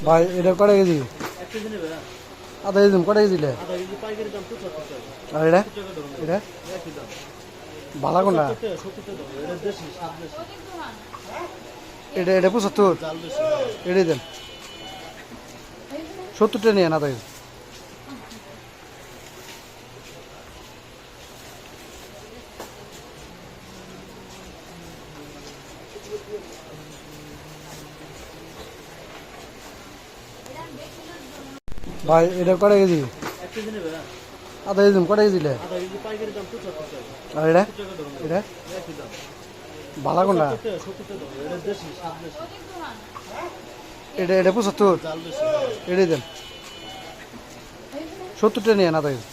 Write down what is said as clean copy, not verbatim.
ভাই এটা কটা কেজি? এক কেজি নেবে না? আধা কেজি কটা কেজি দিলে? আধা কেজি পাইকারি দাম 75 টাকা। আর এটা 70 টাকা ধরুন। এটা একই দাম। ভালো কোনটা? 70 টাকা 70 টাকা ধরুন। এটা দেশি স্বাদ বেশি। এটা এটা 75, জাল বেশি। এটাই দেন 70টা নিয়ে আধা কেজি। ভাই এটা কটা কেজি? এক কেজি নেবে না? আধা কেজি কটা কেজি দিলে? আধা কেজি পাইকারি দাম 75 টাকা। আর এটা 70 টাকা ধরুন। এটা একই দাম। ভালো কোনটা? 70 টাকা 70 টাকা ধরুন। এটা দেশি স্বাদ বেশি। এটা এটা 75, জাল বেশি। এটাই দেন 70টা নিয়ে আধা কেজি।